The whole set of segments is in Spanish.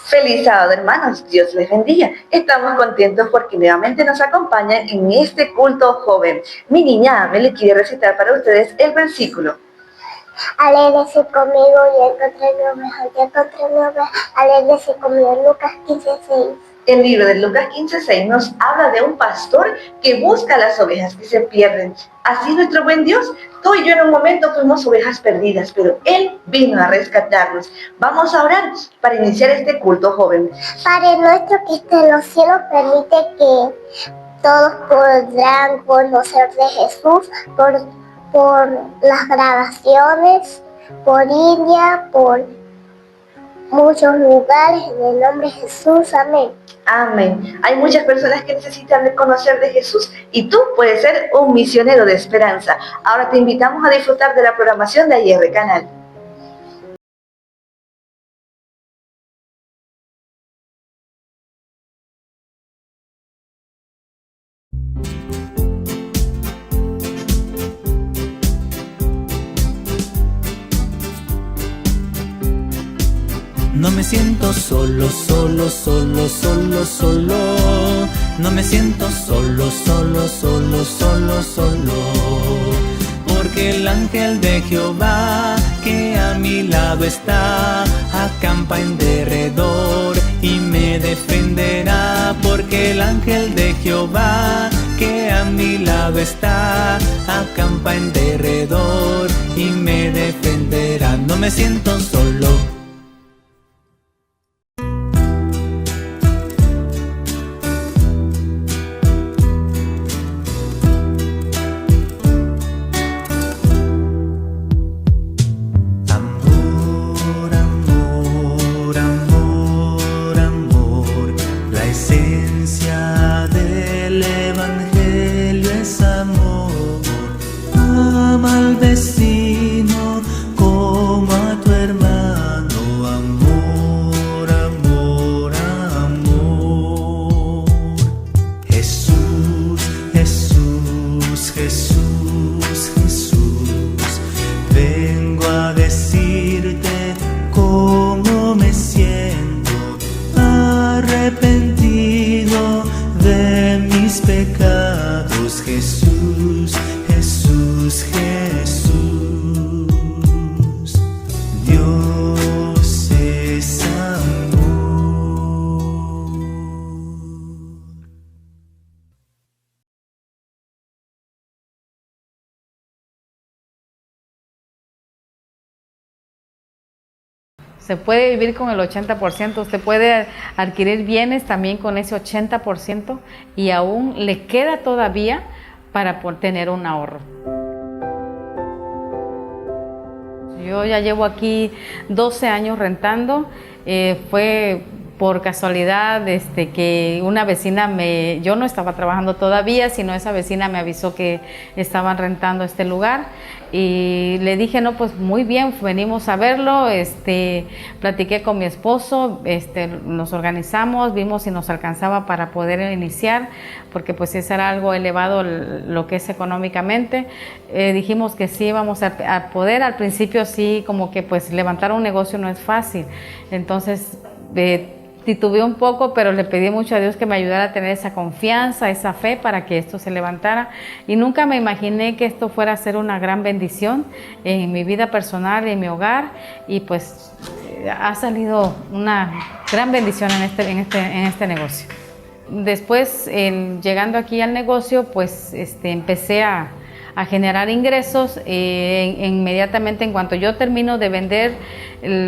Feliz sábado, hermanos. Dios les bendiga. Estamos contentos porque nuevamente nos acompañan en este culto joven. Mi niña Ame le quiere recitar para ustedes el versículo. Alégrese conmigo y encontré mi oveja, ya encontré mi oveja. Alégrese conmigo, Lucas 15:6. El libro de Lucas 15:6 nos habla de un pastor que busca las ovejas que se pierden. Así nuestro buen Dios, tú y yo en un momento fuimos ovejas perdidas, pero Él vino a rescatarnos. Vamos a orar para iniciar este culto joven. Padre nuestro que está en los cielos, permite que todos podrán conocer de Jesús por las grabaciones, por India, por muchos lugares, en el nombre de Jesús, amén. Amén. Hay muchas personas que necesitan de conocer de Jesús y tú puedes ser un misionero de esperanza. Ahora te invitamos a disfrutar de la programación de AIR Canal. No me siento solo, solo, solo, solo, solo. No me siento solo, solo, solo, solo, solo. Porque el ángel de Jehová que a mi lado está, acampa en derredor y me defenderá. Porque el ángel de Jehová que a mi lado está, acampa en derredor y me defenderá. No me siento solo. Se puede vivir con el 80%, usted puede adquirir bienes también con ese 80% y aún le queda todavía para tener un ahorro. Yo ya llevo aquí 12 años rentando, fue por casualidad que una vecina yo no estaba trabajando todavía, sino esa vecina me avisó que estaban rentando este lugar y le dije, no, pues muy bien, venimos a verlo, platiqué con mi esposo, nos organizamos, vimos si nos alcanzaba para poder iniciar, porque pues eso era algo elevado lo que es económicamente. Dijimos que sí íbamos a poder. Al principio sí, como que pues levantar un negocio no es fácil, entonces titubeé un poco, pero le pedí mucho a Dios que me ayudara a tener esa confianza, esa fe para que esto se levantara. Y nunca me imaginé que esto fuera a ser una gran bendición en mi vida personal y en mi hogar. Y pues ha salido una gran bendición en este negocio. Después, llegando aquí al negocio, pues empecé a generar ingresos. Inmediatamente en cuanto yo termino de vender,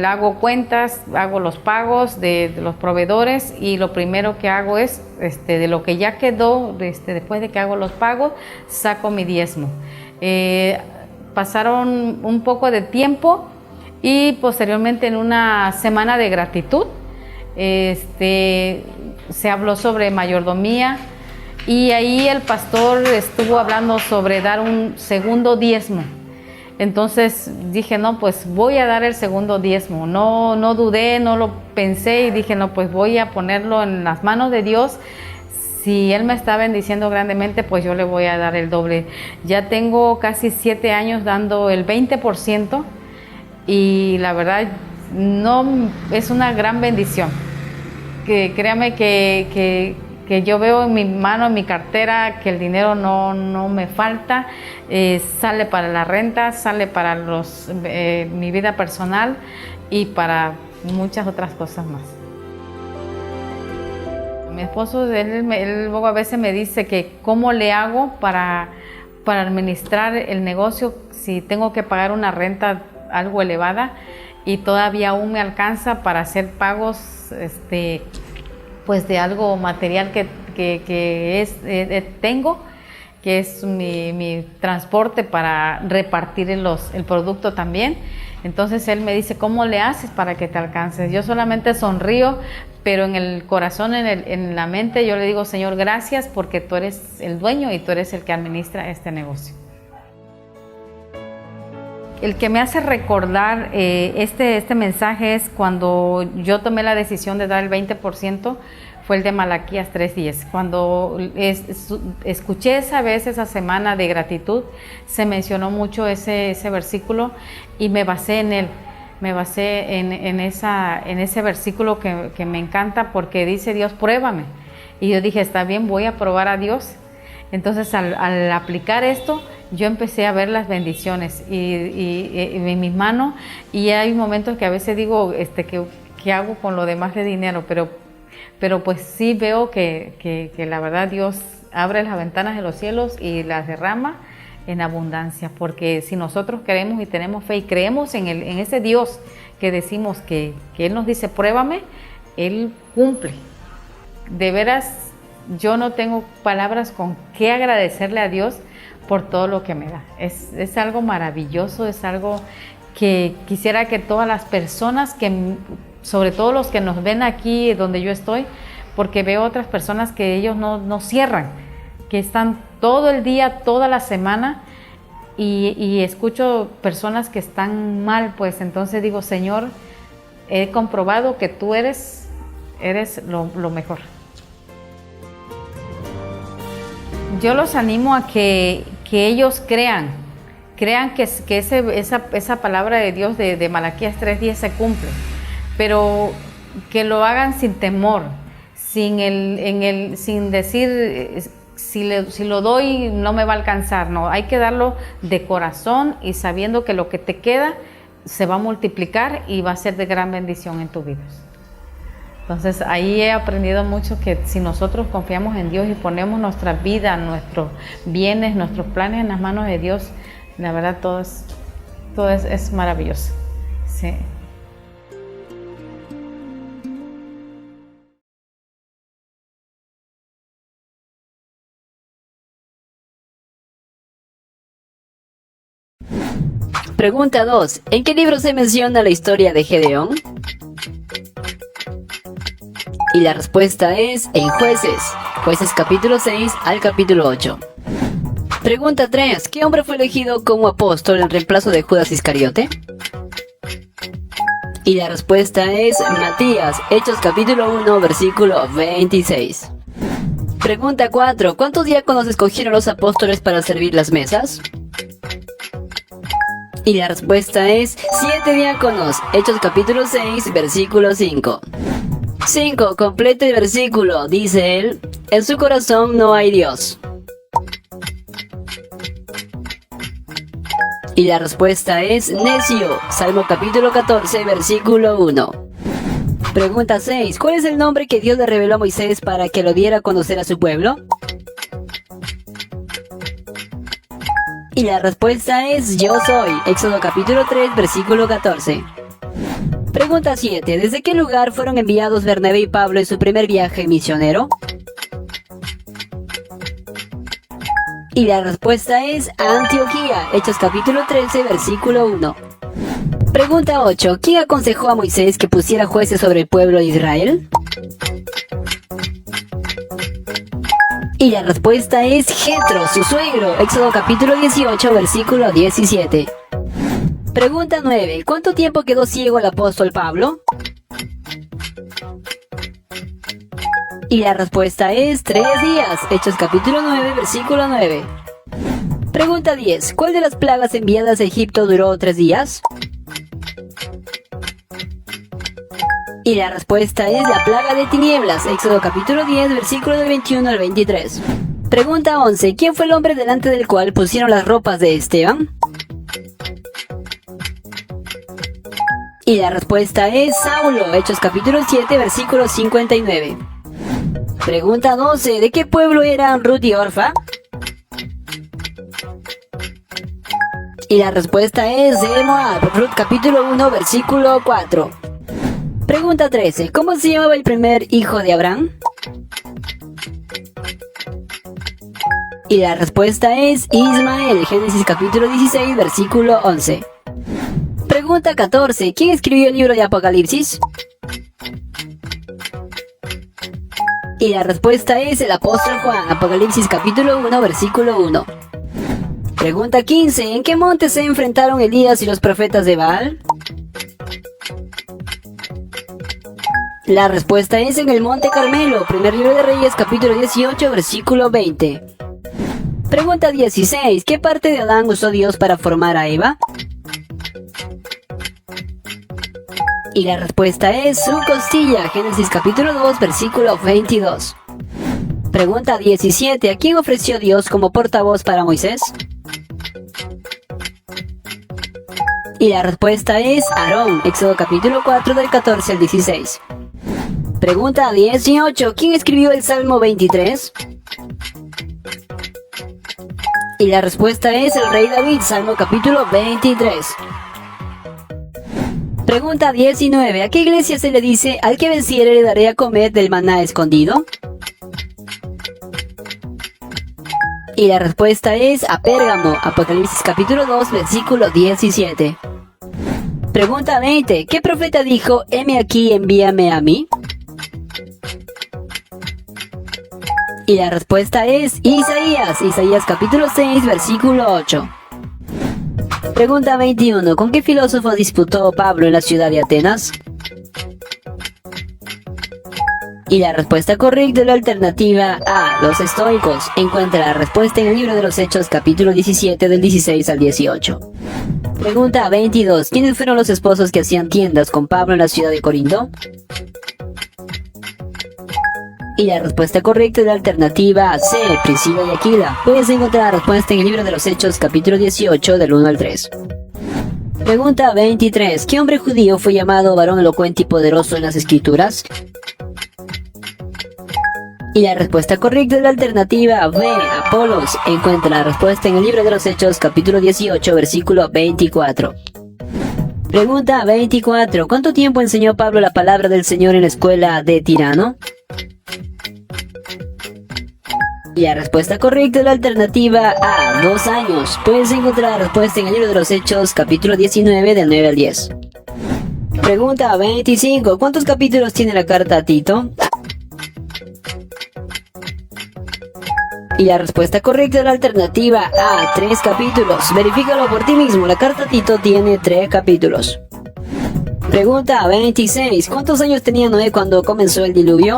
hago cuentas, hago los pagos de los proveedores y lo primero que hago es, de lo que ya quedó, después de que hago los pagos, saco mi diezmo. Pasaron un poco de tiempo y posteriormente en una semana de gratitud, se habló sobre mayordomía. Y ahí el pastor estuvo hablando sobre dar un segundo diezmo. Entonces dije, no, pues voy a dar el segundo diezmo. No dudé, no lo pensé y dije, no, pues voy a ponerlo en las manos de Dios. Si Él me está bendiciendo grandemente, pues yo le voy a dar el doble. Ya tengo casi 7 años dando el 20% y la verdad no es una gran bendición. que créame que yo veo en mi mano, en mi cartera, que el dinero no me falta, sale para la renta, sale para mi vida personal y para muchas otras cosas más. Mi esposo, él luego a veces me dice que cómo le hago para administrar el negocio si tengo que pagar una renta algo elevada y todavía aún me alcanza para hacer pagos pues de algo material que tengo, que es mi transporte para repartir el producto también. Entonces él me dice, ¿cómo le haces para que te alcances? Yo solamente sonrío, pero en el corazón, en la mente, yo le digo, Señor, gracias porque tú eres el dueño y tú eres el que administra este negocio. El que me hace recordar este mensaje es cuando yo tomé la decisión de dar el 20%, fue el de Malaquías 3:10. Cuando escuché esa semana de gratitud, se mencionó mucho ese versículo y me basé en él. Me basé en ese versículo que me encanta porque dice Dios, pruébame. Y yo dije, está bien, voy a probar a Dios. Entonces al aplicar esto, yo empecé a ver las bendiciones y en mis manos, y hay momentos que a veces digo, ¿qué hago con lo demás de dinero? Pero pues sí veo que la verdad Dios abre las ventanas de los cielos y las derrama en abundancia, porque si nosotros creemos y tenemos fe y creemos en ese Dios que decimos que Él nos dice, pruébame, Él cumple. De veras, yo no tengo palabras con qué agradecerle a Dios por todo lo que me da. Es algo maravilloso, es algo que quisiera que todas las personas, sobre todo los que nos ven aquí donde yo estoy, porque veo otras personas que ellos no cierran, que están todo el día, toda la semana, y escucho personas que están mal, pues entonces digo, Señor, he comprobado que tú eres lo mejor. Yo los animo a que ellos crean que esa palabra de Dios de Malaquías 3:10 se cumple, pero que lo hagan sin temor, sin decir si lo doy no me va a alcanzar. No, hay que darlo de corazón y sabiendo que lo que te queda se va a multiplicar y va a ser de gran bendición en tu vida. Entonces ahí he aprendido mucho que si nosotros confiamos en Dios y ponemos nuestra vida, nuestros bienes, nuestros planes en las manos de Dios, la verdad todo es maravilloso. Sí. Pregunta 2. ¿En qué libro se menciona la historia de Gedeón? Y la respuesta es en Jueces capítulo 6 al capítulo 8. Pregunta 3. ¿Qué hombre fue elegido como apóstol en reemplazo de Judas Iscariote? Y la respuesta es Matías, Hechos capítulo 1 versículo 26. Pregunta 4. ¿Cuántos diáconos escogieron los apóstoles para servir las mesas? Y la respuesta es 7 diáconos, Hechos capítulo 6 versículo 5. 5. Completa el versículo, dice él, en su corazón no hay Dios. Y la respuesta es necio, Salmo capítulo 14, versículo 1. Pregunta 6. ¿Cuál es el nombre que Dios le reveló a Moisés para que lo diera a conocer a su pueblo? Y la respuesta es yo soy, Éxodo capítulo 3, versículo 14. Pregunta 7. ¿Desde qué lugar fueron enviados Bernabé y Pablo en su primer viaje misionero? Y la respuesta es Antioquía, Hechos capítulo 13, versículo 1. Pregunta 8. ¿Quién aconsejó a Moisés que pusiera jueces sobre el pueblo de Israel? Y la respuesta es Jetro, su suegro, Éxodo capítulo 18, versículo 17. Pregunta 9. ¿Cuánto tiempo quedó ciego el apóstol Pablo? Y la respuesta es 3 días, Hechos capítulo 9, versículo 9. Pregunta 10. ¿Cuál de las plagas enviadas a Egipto duró 3 días? Y la respuesta es la plaga de tinieblas, Éxodo capítulo 10, versículo del 21 al 23. Pregunta 11. ¿Quién fue el hombre delante del cual pusieron las ropas de Esteban? Y la respuesta es Saulo, Hechos capítulo 7, versículo 59. Pregunta 12. ¿De qué pueblo eran Ruth y Orfa? Y la respuesta es de Moab, Ruth capítulo 1, versículo 4. Pregunta 13. ¿Cómo se llamaba el primer hijo de Abraham? Y la respuesta es Ismael, Génesis capítulo 16, versículo 11. Pregunta 14. ¿Quién escribió el libro de Apocalipsis? Y la respuesta es el apóstol Juan, Apocalipsis capítulo 1, versículo 1. Pregunta 15. ¿En qué monte se enfrentaron Elías y los profetas de Baal? La respuesta es en el monte Carmelo, primer libro de Reyes capítulo 18, versículo 20. Pregunta 16. ¿Qué parte de Adán usó Dios para formar a Eva? Y la respuesta es su costilla, Génesis capítulo 2, versículo 22. Pregunta 17. ¿A quién ofreció Dios como portavoz para Moisés? Y la respuesta es Aarón, Éxodo capítulo 4 del 14 al 16. Pregunta 18. ¿Quién escribió el Salmo 23? Y la respuesta es el rey David, Salmo capítulo 23. Pregunta 19. ¿A qué iglesia se le dice al que venciere le daré a comer del maná escondido? Y la respuesta es a Pérgamo, Apocalipsis capítulo 2, versículo 17. Pregunta 20. ¿Qué profeta dijo, heme aquí, envíame a mí? Y la respuesta es Isaías, Isaías capítulo 6, versículo 8. Pregunta 21. ¿Con qué filósofo disputó Pablo en la ciudad de Atenas? Y la respuesta correcta es la alternativa A, los estoicos. Encuentra la respuesta en el libro de los Hechos capítulo 17 del 16 al 18. Pregunta 22. ¿Quiénes fueron los esposos que hacían tiendas con Pablo en la ciudad de Corinto? Y la respuesta correcta es la alternativa C, Priscila y Aquila. Puedes encontrar la respuesta en el libro de los Hechos capítulo 18 del 1 al 3. Pregunta 23. ¿Qué hombre judío fue llamado varón elocuente y poderoso en las escrituras? Y la respuesta correcta es la alternativa B, Apolos. Encuentra la respuesta en el libro de los Hechos capítulo 18 versículo 24. Pregunta 24. ¿Cuánto tiempo enseñó Pablo la palabra del Señor en la escuela de Tirano? Y la respuesta correcta es la alternativa A, 2 años. Puedes encontrar la respuesta en el libro de los Hechos, capítulo 19, del 9 al 10. Pregunta 25. ¿Cuántos capítulos tiene la carta a Tito? Y la respuesta correcta es la alternativa A, 3 capítulos. Verifícalo por ti mismo, la carta a Tito tiene 3 capítulos. Pregunta 26. ¿Cuántos años tenía Noé cuando comenzó el diluvio?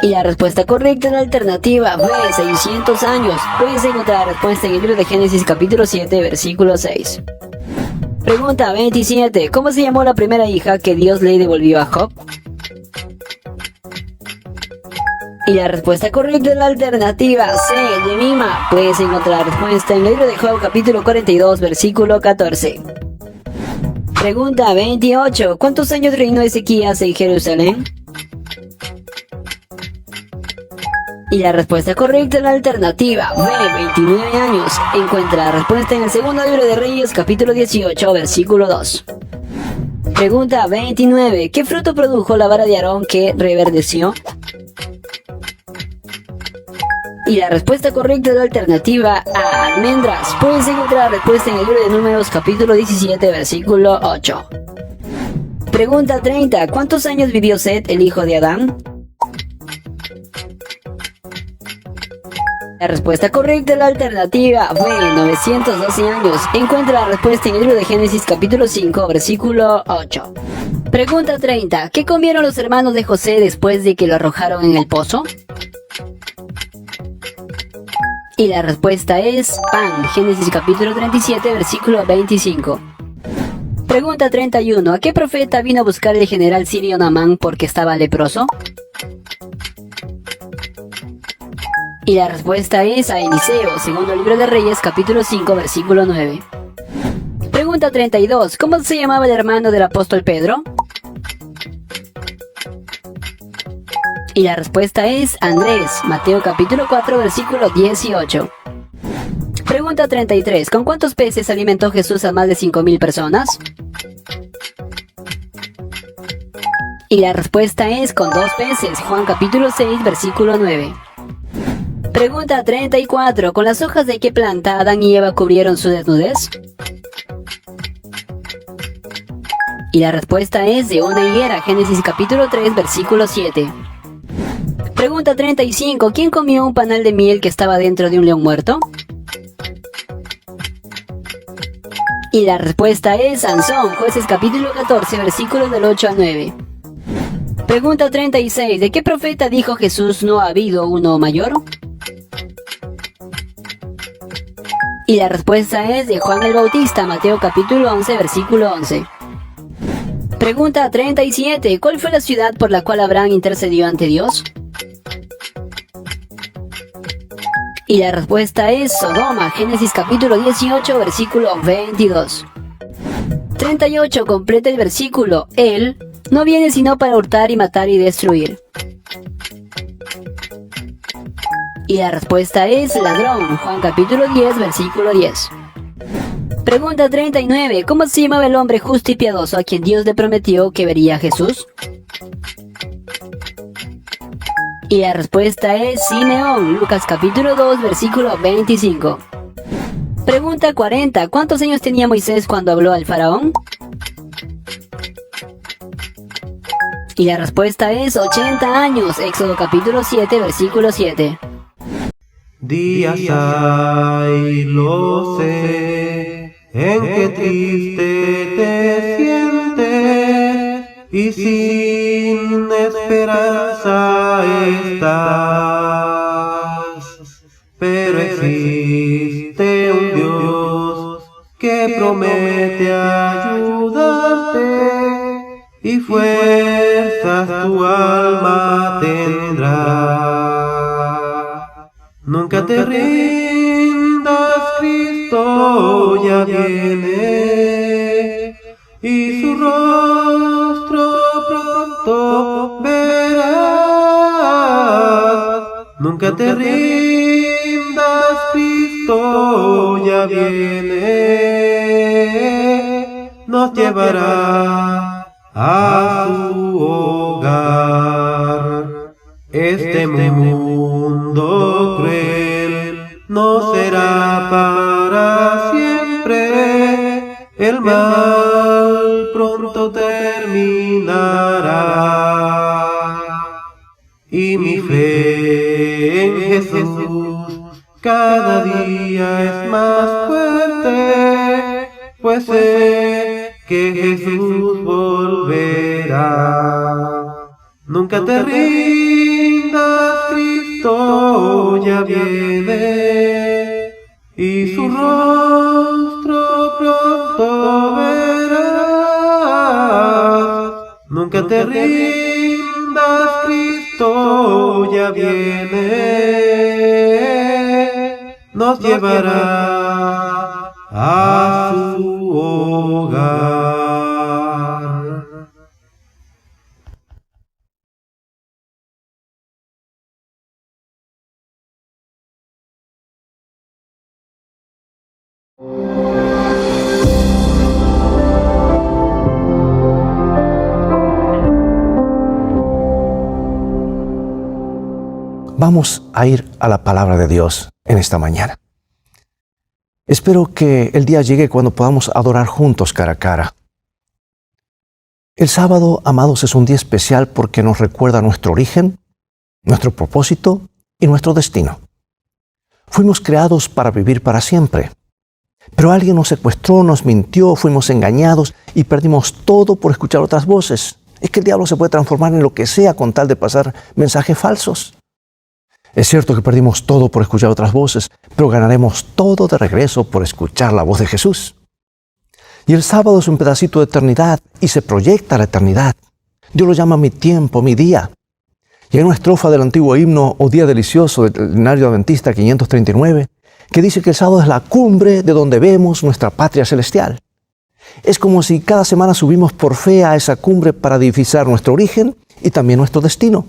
Y la respuesta correcta es la alternativa B, 600 años. Puedes encontrar la respuesta en el libro de Génesis capítulo 7, versículo 6. Pregunta 27. ¿Cómo se llamó la primera hija que Dios le devolvió a Job? Y la respuesta correcta es la alternativa C, Yemima. Puedes encontrar la respuesta en el libro de Job capítulo 42, versículo 14. Pregunta 28. ¿Cuántos años reinó Ezequías en Jerusalén? Y la respuesta correcta es la alternativa B, 29 años. Encuentra la respuesta en el segundo libro de Reyes, capítulo 18, versículo 2. Pregunta 29. ¿Qué fruto produjo la vara de Aarón que reverdeció? Y la respuesta correcta es la alternativa A, almendras. Puedes encontrar la respuesta en el libro de Números, capítulo 17, versículo 8. Pregunta 30. ¿Cuántos años vivió Set, el hijo de Adán? La respuesta correcta es la alternativa B, 912 años. Encuentra la respuesta en el libro de Génesis capítulo 5, versículo 8. Pregunta 30. ¿Qué comieron los hermanos de José después de que lo arrojaron en el pozo? Y la respuesta es pan, Génesis capítulo 37, versículo 25. Pregunta 31. ¿A qué profeta vino a buscar el general sirio Naamán porque estaba leproso? Y la respuesta es a Eliseo, segundo libro de Reyes, capítulo 5, versículo 9. Pregunta 32. ¿Cómo se llamaba el hermano del apóstol Pedro? Y la respuesta es Andrés, Mateo capítulo 4, versículo 18. Pregunta 33. ¿Con cuántos peces alimentó Jesús a más de 5,000 personas? Y la respuesta es con 2 peces, Juan capítulo 6, versículo 9. Pregunta 34. ¿Con las hojas de qué planta Adán y Eva cubrieron su desnudez? Y la respuesta es de una higuera, Génesis capítulo 3, versículo 7. Pregunta 35. ¿Quién comió un panal de miel que estaba dentro de un león muerto? Y la respuesta es Sansón, Jueces capítulo 14, versículos del 8 al 9. Pregunta 36. ¿De qué profeta dijo Jesús no ha habido uno mayor? Y la respuesta es de Juan el Bautista, Mateo capítulo 11, versículo 11. Pregunta 37. ¿Cuál fue la ciudad por la cual Abraham intercedió ante Dios? Y la respuesta es Sodoma, Génesis capítulo 18, versículo 22. 38. Completa el versículo. Él no viene sino para hurtar y matar y destruir. Y la respuesta es ladrón, Juan capítulo 10, versículo 10. Pregunta 39. ¿Cómo se llamaba el hombre justo y piadoso a quien Dios le prometió que vería a Jesús? Y la respuesta es Simeón, Lucas capítulo 2, versículo 25. Pregunta 40. ¿Cuántos años tenía Moisés cuando habló al faraón? Y la respuesta es 80 años, Éxodo capítulo 7, versículo 7. Días hay, lo sé, en que triste te sientes y sin esperanza estás. Pero existe un Dios que promete ayudarte y fuerzas tu alma tendrá. Nunca te rindas, Cristo ya viene, y su rostro pronto verás. Nunca te rindas, Cristo ya viene, nos llevará a su hogar. Este mundo cruel no será para siempre, el mal pronto terminará. Y mi fe en Jesús cada día es más fuerte, pues sé que Jesús volverá. Nunca te rindas, Cristo ya viene, y su rostro pronto verás. Nunca te rindas, Cristo ya viene, nos llevará a su hogar. Vamos a ir a la palabra de Dios en esta mañana. Espero que el día llegue cuando podamos adorar juntos cara a cara. El sábado, amados, es un día especial porque nos recuerda nuestro origen, nuestro propósito y nuestro destino. Fuimos creados para vivir para siempre, pero alguien nos secuestró, nos mintió, fuimos engañados y perdimos todo por escuchar otras voces. Es que el diablo se puede transformar en lo que sea con tal de pasar mensajes falsos. Es cierto que perdimos todo por escuchar otras voces, pero ganaremos todo de regreso por escuchar la voz de Jesús. Y el sábado es un pedacito de eternidad y se proyecta a la eternidad. Dios lo llama mi tiempo, mi día. Y hay una estrofa del antiguo himno O Día Delicioso del Himnario Adventista 539 que dice que el sábado es la cumbre de donde vemos nuestra patria celestial. Es como si cada semana subimos por fe a esa cumbre para divisar nuestro origen y también nuestro destino.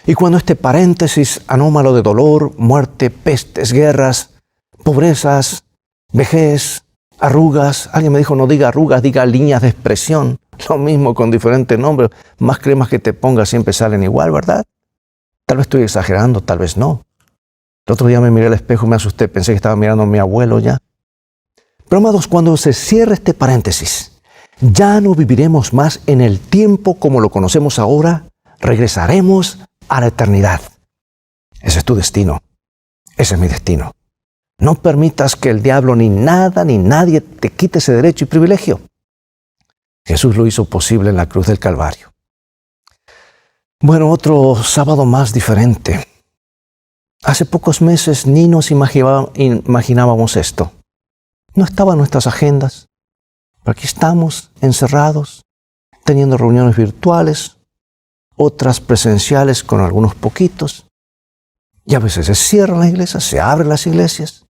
Y cuando este paréntesis anómalo de dolor, muerte, pestes, guerras, pobrezas, vejez, arrugas, alguien me dijo no diga arrugas, diga líneas de expresión, lo mismo con diferentes nombres, más cremas que te pongas siempre salen igual, ¿verdad? Tal vez estoy exagerando, tal vez no. El otro día me miré al espejo y me asusté, pensé que estaba mirando a mi abuelo ya. Pero amados, cuando se cierre este paréntesis, ya no viviremos más en el tiempo como lo conocemos ahora, regresaremos a la eternidad. Ese es tu destino, ese es mi destino. No permitas que el diablo ni nada ni nadie te quite ese derecho y privilegio. Jesús lo hizo posible en la cruz del Calvario. Bueno, otro sábado más diferente. Hace pocos meses ni nos imaginábamos esto. No estaba en nuestras agendas. Pero aquí estamos, encerrados, teniendo reuniones virtuales, otras presenciales con algunos poquitos. Y a veces se cierran las iglesias, se abren las iglesias.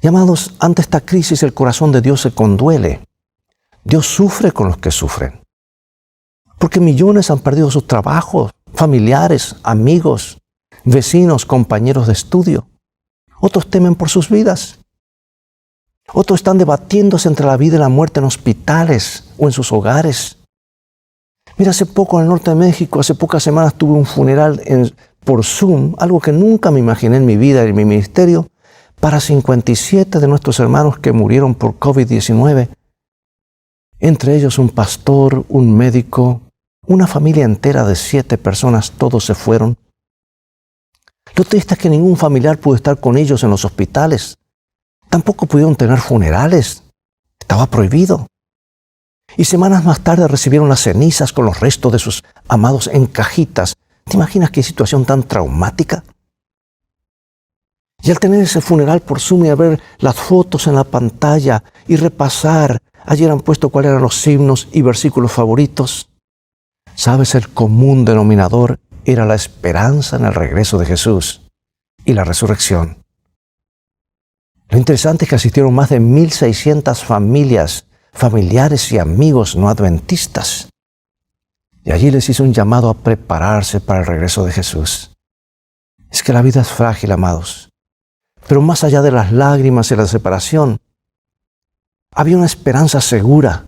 Y amados, ante esta crisis el corazón de Dios se conduele. Dios sufre con los que sufren. Porque millones han perdido sus trabajos, familiares, amigos, vecinos, compañeros de estudio. Otros temen por sus vidas. Otros están debatiéndose entre la vida y la muerte en hospitales o en sus hogares. Mira, hace poco en el norte de México, hace pocas semanas tuve un funeral por Zoom, algo que nunca me imaginé en mi vida y en mi ministerio, para 57 de nuestros hermanos que murieron por COVID-19. Entre ellos un pastor, un médico, una familia entera de 7 personas, todos se fueron. Lo triste es que ningún familiar pudo estar con ellos en los hospitales. Tampoco pudieron tener funerales. Estaba prohibido. Y semanas más tarde recibieron las cenizas con los restos de sus amados en cajitas. ¿Te imaginas qué situación tan traumática? Y al tener ese funeral por Zoom y a ver las fotos en la pantalla y repasar, ayer han puesto cuáles eran los himnos y versículos favoritos. ¿Sabes? El común denominador era la esperanza en el regreso de Jesús y la resurrección. Lo interesante es que asistieron más de 1,600 familiares y amigos no adventistas. Y allí les hizo un llamado a prepararse para el regreso de Jesús. Es que la vida es frágil, amados. Pero más allá de las lágrimas y la separación, había una esperanza segura,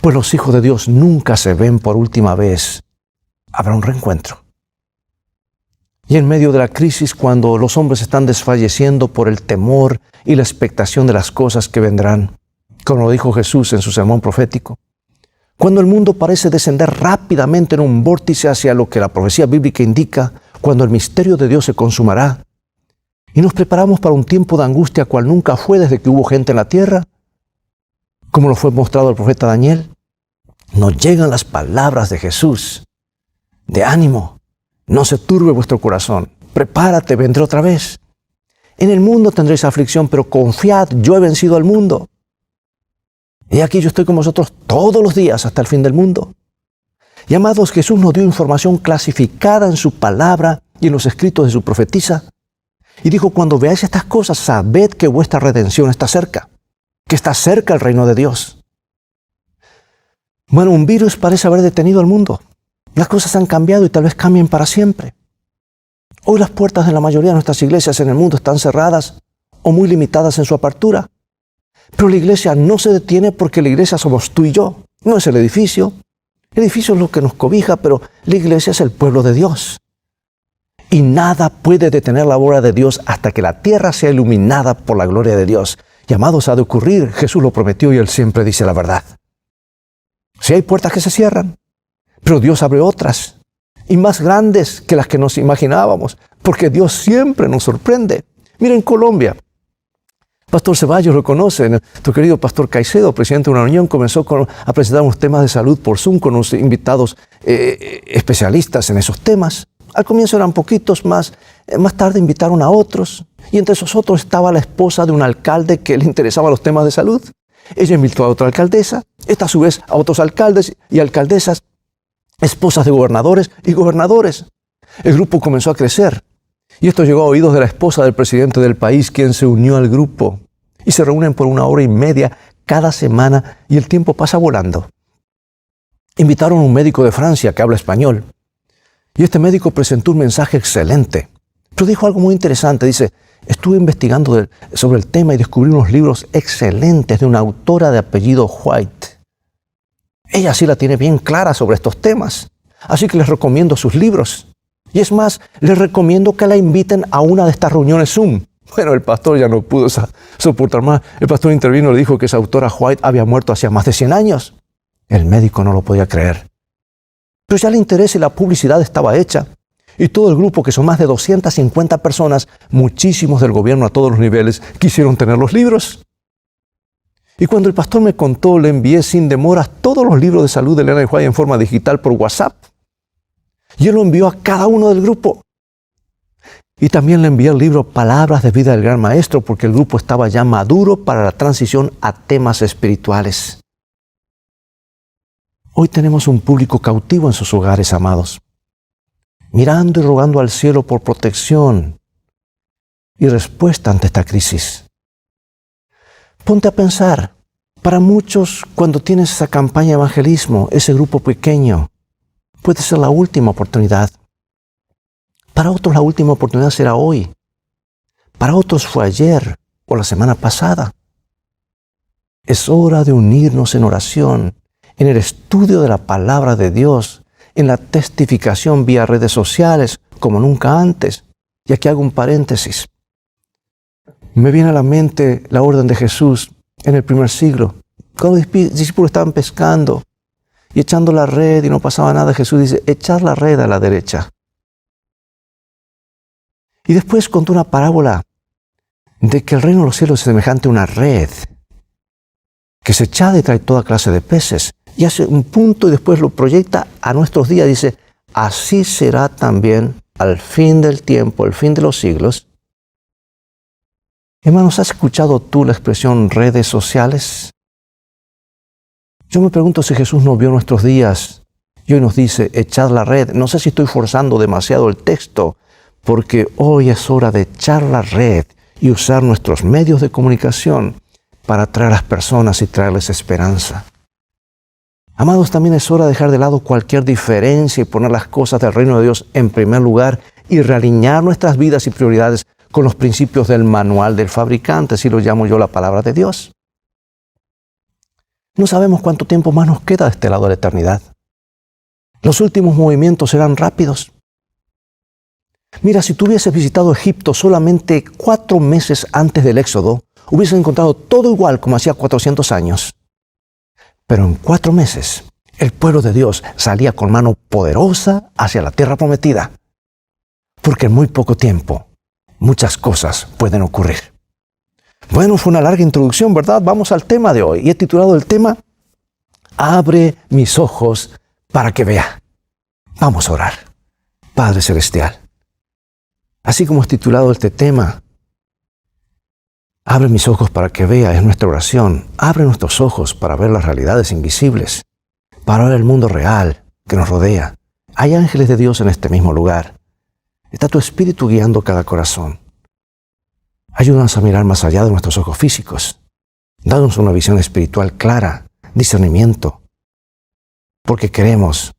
pues los hijos de Dios nunca se ven por última vez. Habrá un reencuentro. Y en medio de la crisis, cuando los hombres están desfalleciendo por el temor y la expectación de las cosas que vendrán, como lo dijo Jesús en su sermón profético, cuando el mundo parece descender rápidamente en un vórtice hacia lo que la profecía bíblica indica, cuando el misterio de Dios se consumará, y nos preparamos para un tiempo de angustia cual nunca fue desde que hubo gente en la tierra, como lo fue mostrado el profeta Daniel, nos llegan las palabras de Jesús, de ánimo. No se turbe vuestro corazón. Prepárate, vendré otra vez. En el mundo tendréis aflicción, pero confiad, yo he vencido al mundo. Y aquí yo estoy con vosotros todos los días hasta el fin del mundo. Y amados, Jesús nos dio información clasificada en su palabra y en los escritos de su profetisa. Y dijo, cuando veáis estas cosas, sabed que vuestra redención está cerca, que está cerca el reino de Dios. Bueno, un virus parece haber detenido al mundo. Las cosas han cambiado y tal vez cambien para siempre. Hoy las puertas de la mayoría de nuestras iglesias en el mundo están cerradas o muy limitadas en su apertura. Pero la iglesia no se detiene porque la iglesia somos tú y yo. No es el edificio. El edificio es lo que nos cobija, pero la iglesia es el pueblo de Dios. Y nada puede detener la obra de Dios hasta que la tierra sea iluminada por la gloria de Dios. Y amados, ha de ocurrir. Jesús lo prometió y Él siempre dice la verdad. Si hay puertas que se cierran, pero Dios abre otras, y más grandes que las que nos imaginábamos, porque Dios siempre nos sorprende. Mira, en Colombia, Pastor Ceballos lo conoce, nuestro querido Pastor Caicedo, presidente de una reunión, comenzó a presentar unos temas de salud por Zoom con unos invitados especialistas en esos temas. Al comienzo eran poquitos, más tarde invitaron a otros, y entre esos otros estaba la esposa de un alcalde que le interesaban los temas de salud. Ella invitó a otra alcaldesa, esta a su vez a otros alcaldes y alcaldesas, esposas de gobernadores y gobernadores. El grupo comenzó a crecer y esto llegó a oídos de la esposa del presidente del país, quien se unió al grupo. Y se reúnen por 1 hora y media cada semana y el tiempo pasa volando. Invitaron a un médico de Francia que habla español y este médico presentó un mensaje excelente. Pero dijo algo muy interesante, dice: estuve investigando sobre el tema y descubrí unos libros excelentes de una autora de apellido White. Ella sí la tiene bien clara sobre estos temas, así que les recomiendo sus libros. Y es más, les recomiendo que la inviten a una de estas reuniones Zoom. Bueno, el pastor ya no pudo soportar más. El pastor intervino y le dijo que esa autora White había muerto hacía más de 100 años. El médico no lo podía creer. Pero ya el interés y la publicidad estaba hecha. Y todo el grupo, que son más de 250 personas, muchísimos del gobierno a todos los niveles, quisieron tener los libros. Y cuando el pastor me contó, le envié sin demoras todos los libros de salud de Ellen White en forma digital por WhatsApp. Y él lo envió a cada uno del grupo. Y también le envié el libro Palabras de Vida del Gran Maestro, porque el grupo estaba ya maduro para la transición a temas espirituales. Hoy tenemos un público cautivo en sus hogares, amados, mirando y rogando al cielo por protección y respuesta ante esta crisis. Ponte a pensar, para muchos, cuando tienes esa campaña de evangelismo, ese grupo pequeño, puede ser la última oportunidad. Para otros la última oportunidad será hoy. Para otros fue ayer o la semana pasada. Es hora de unirnos en oración, en el estudio de la palabra de Dios, en la testificación vía redes sociales, como nunca antes. Y aquí hago un paréntesis. Me viene a la mente la orden de Jesús en el primer siglo. Cuando los discípulos estaban pescando y echando la red y no pasaba nada, Jesús dice: echad la red a la derecha. Y después contó una parábola de que el reino de los cielos es semejante a una red que se echa y trae toda clase de peces. Y hace un punto y después lo proyecta a nuestros días. Dice: así será también al fin del tiempo, al fin de los siglos. Hermanos, ¿has escuchado tú la expresión redes sociales? Yo me pregunto si Jesús no vio nuestros días y hoy nos dice: echad la red. No sé si estoy forzando demasiado el texto, porque hoy es hora de echar la red y usar nuestros medios de comunicación para atraer a las personas y traerles esperanza. Amados, también es hora de dejar de lado cualquier diferencia y poner las cosas del reino de Dios en primer lugar y realinear nuestras vidas y prioridades con los principios del manual del fabricante, así lo llamo yo, la palabra de Dios. No sabemos cuánto tiempo más nos queda de este lado de la eternidad. Los últimos movimientos serán rápidos. Mira, si tú hubieses visitado Egipto solamente 4 meses antes del Éxodo, hubieses encontrado todo igual como hacía 400 años. Pero en 4 meses, el pueblo de Dios salía con mano poderosa hacia la tierra prometida. Porque en muy poco tiempo, muchas cosas pueden ocurrir. Bueno, fue una larga introducción, ¿verdad? Vamos al tema de hoy. Y he titulado el tema: Abre mis ojos para que vea. Vamos a orar. Padre Celestial, así como he titulado este tema, abre mis ojos para que vea, es nuestra oración. Abre nuestros ojos para ver las realidades invisibles, para ver el mundo real que nos rodea. Hay ángeles de Dios en este mismo lugar. Está tu Espíritu guiando cada corazón. Ayúdanos a mirar más allá de nuestros ojos físicos. Danos una visión espiritual clara, discernimiento, porque queremos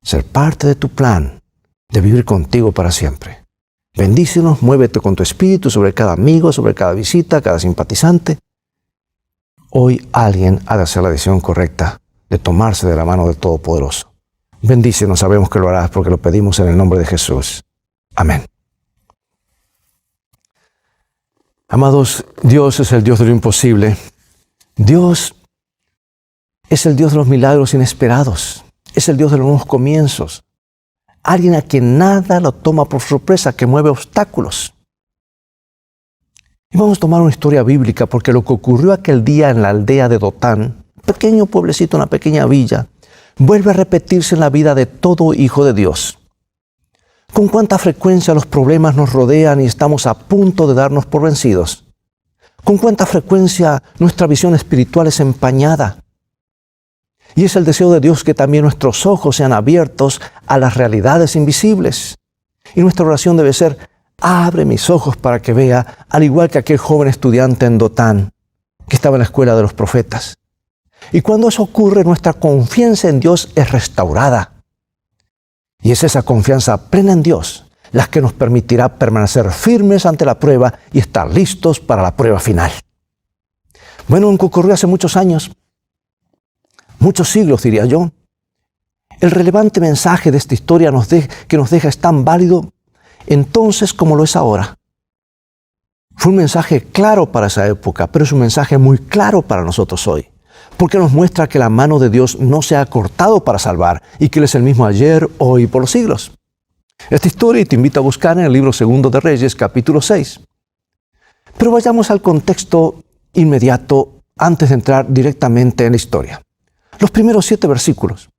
ser parte de tu plan de vivir contigo para siempre. Bendícenos, muévete con tu Espíritu sobre cada amigo, sobre cada visita, cada simpatizante. Hoy alguien ha de hacer la decisión correcta de tomarse de la mano del Todopoderoso. Bendícenos, sabemos que lo harás porque lo pedimos en el nombre de Jesús. Amén. Amados, Dios es el Dios de lo imposible. Dios es el Dios de los milagros inesperados. Es el Dios de los nuevos comienzos. Alguien a quien nada lo toma por sorpresa, que mueve obstáculos. Y vamos a tomar una historia bíblica, porque lo que ocurrió aquel día en la aldea de Dotán, un pequeño pueblecito, una pequeña villa, vuelve a repetirse en la vida de todo hijo de Dios. Con cuánta frecuencia los problemas nos rodean y estamos a punto de darnos por vencidos. con cuánta frecuencia nuestra visión espiritual es empañada. Y es el deseo de Dios que también nuestros ojos sean abiertos a las realidades invisibles. Y nuestra oración debe ser: abre mis ojos para que vea, al igual que aquel joven estudiante en Dotán, que estaba en la escuela de los profetas. Y cuando eso ocurre, nuestra confianza en Dios es restaurada. Y es esa confianza plena en Dios la que nos permitirá permanecer firmes ante la prueba y estar listos para la prueba final. Bueno, aunque ocurrió hace muchos años, muchos siglos diría yo, el relevante mensaje de esta historia que nos deja es tan válido entonces como lo es ahora. Fue un mensaje claro para esa época, pero es un mensaje muy claro para nosotros hoy, porque nos muestra que la mano de Dios no se ha cortado para salvar y que Él es el mismo ayer, hoy y por los siglos. Esta historia te invito a buscar en el libro 2 de Reyes, capítulo 6. Pero vayamos al contexto inmediato antes de entrar directamente en la historia. Los primeros 7 versículos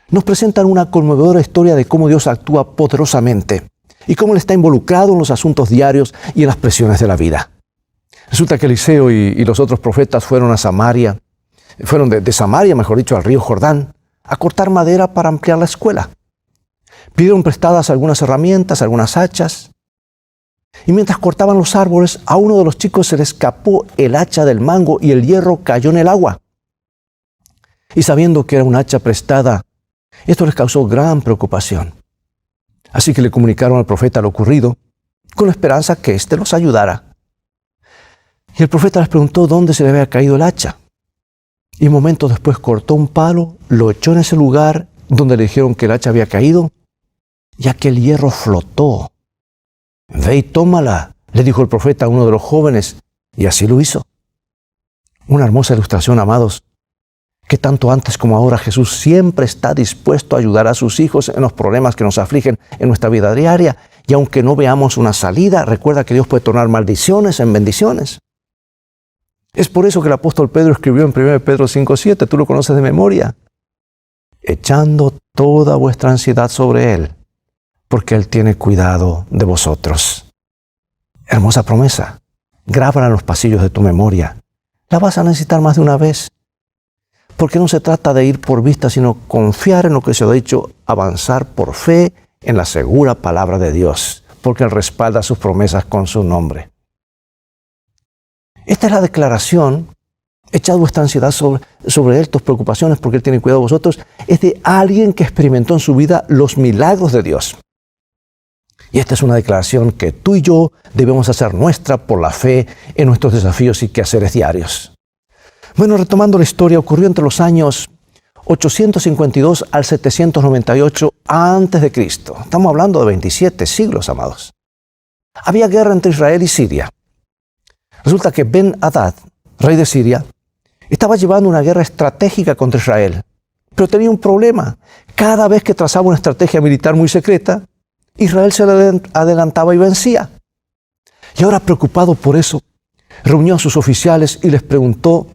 nos presentan una conmovedora historia de cómo Dios actúa poderosamente y cómo Él está involucrado en los asuntos diarios y en las presiones de la vida. Resulta que Eliseo y los otros profetas fueron a Samaria, de Samaria, mejor dicho, al río Jordán, a cortar madera para ampliar la escuela. Pidieron prestadas algunas herramientas, algunas hachas, y mientras cortaban los árboles, a uno de los chicos se le escapó el hacha del mango y el hierro cayó en el agua. Y sabiendo que era un hacha prestada, esto les causó gran preocupación. Así que le comunicaron al profeta lo ocurrido, con la esperanza que éste los ayudara. Y el profeta les preguntó dónde se le había caído el hacha. Y momentos después cortó un palo, lo echó en ese lugar donde le dijeron que el hacha había caído, y aquel hierro flotó. Ve y tómala, le dijo el profeta a uno de los jóvenes, y así lo hizo. Una hermosa ilustración, amados, que tanto antes como ahora Jesús siempre está dispuesto a ayudar a sus hijos en los problemas que nos afligen en nuestra vida diaria, y aunque no veamos una salida, recuerda que Dios puede tornar maldiciones en bendiciones. Es por eso que el apóstol Pedro escribió en 1 Pedro 5:7, tú lo conoces de memoria, echando toda vuestra ansiedad sobre Él, porque Él tiene cuidado de vosotros. Hermosa promesa, grábala en los pasillos de tu memoria. La vas a necesitar más de una vez, porque no se trata de ir por vista, sino confiar en lo que se ha dicho, avanzar por fe en la segura palabra de Dios, porque Él respalda sus promesas con su nombre. Esta es la declaración, echad vuestra ansiedad sobre Él, tus preocupaciones, porque Él tiene cuidado de vosotros, es de alguien que experimentó en su vida los milagros de Dios. Y esta es una declaración que tú y yo debemos hacer nuestra por la fe en nuestros desafíos y quehaceres diarios. Bueno, retomando la historia, ocurrió entre los años 852 al 798 a.C. Estamos hablando de 27 siglos, amados. Había guerra entre Israel y Siria. Resulta que Ben-Hadad, rey de Siria, estaba llevando una guerra estratégica contra Israel, pero tenía un problema. Cada vez que trazaba una estrategia militar muy secreta, Israel se le adelantaba y vencía. Y ahora, preocupado por eso, reunió a sus oficiales y les preguntó